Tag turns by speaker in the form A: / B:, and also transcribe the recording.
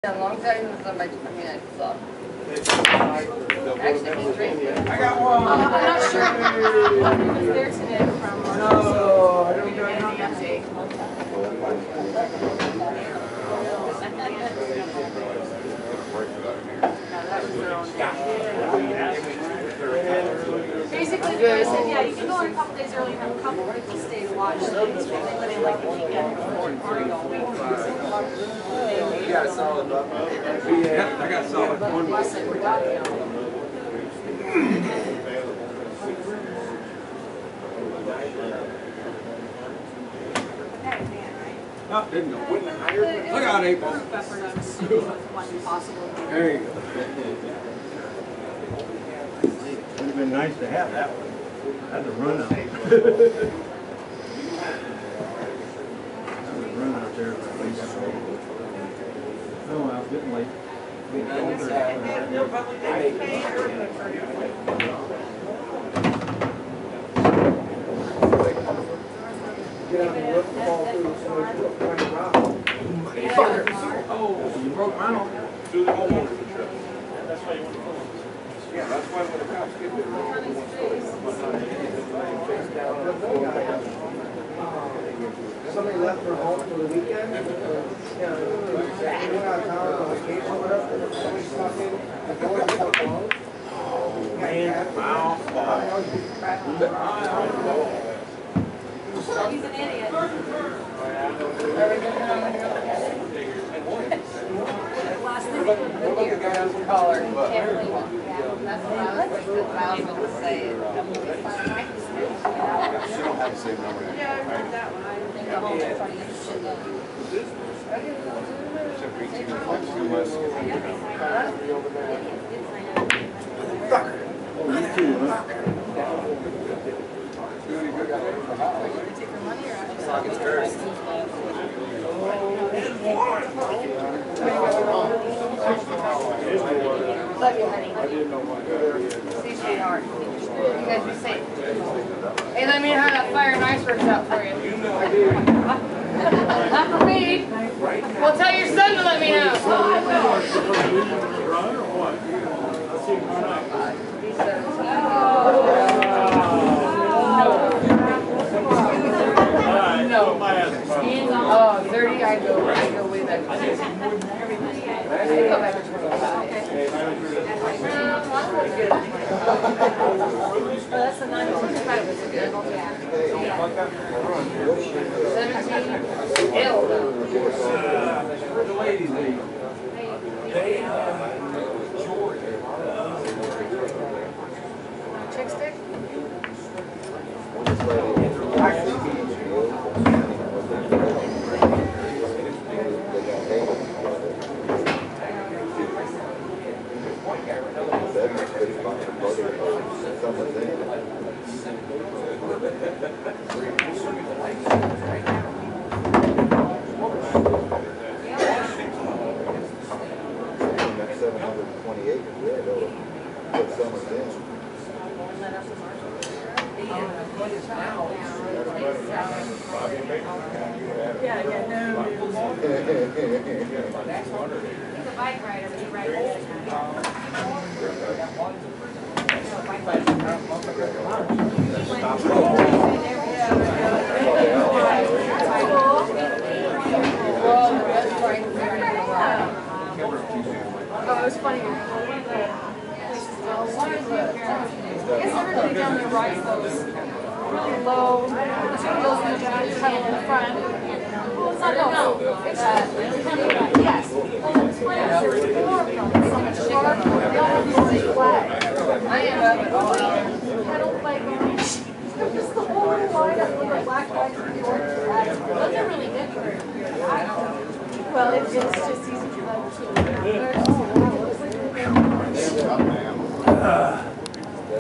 A: A long time since somebody told me I suck. Actually, he's drinking.
B: I got one.
A: I'm not sure.
C: He was there today from
B: No, I don't got nothing.
C: Basically, they said, yeah, you can go in a couple days early and have a couple of people stay to watch things. They let in like the weekend before and party all week.
B: You got a solid buck? Yeah, I got a solid one. Oh, didn't go. Look out, April. There you go.
D: Would have been nice to have that one. Had to run out. Had to run out there. Oh, well, getting late.
B: Get out and look the ball through somebody's foot behind the rock. Oh, you broke mine off. Through the hole. That's why you want to pull it. Yeah, that's why when the cops get there, somebody left for home for the weekend. They went out of town on vacation or whatever. Somebody stopped in. The door was so closed. Oh, man.
C: He's an idiot. Last night.
A: Look at the guy's collar. Can't believe it. That's what I was going to say.
E: She don't have the same number.
C: Yeah, I read that one. I think the whole thing funny as shit though.
D: You too, huh?
A: Take her money or love you, honey. See, sweetheart. You guys be safe. Hey, let me know how that fire and ice works out for you. Not for me. Well, tell your son to let me know. He's 17. No. Oh, 30, I go way back. I go back to 25. Oh, that's the 925 was a good one. 17. Ill though.
B: Where the ladies leave?
A: Chick stick?
C: Yeah, no. He's a bike rider, but he rides it.
A: Oh, it was funny.
C: I guess everybody down there rides those really low, two wheels in the back, pedal in the front. Well, it's not no. It's yes. Well, it's funny. There's four of them. Some sharp, they all have the same flag.
A: I am up at all.
C: Pedal like just the whole line of little black flags and the orange flags. Those are really good for. Well, it's just easy for them to.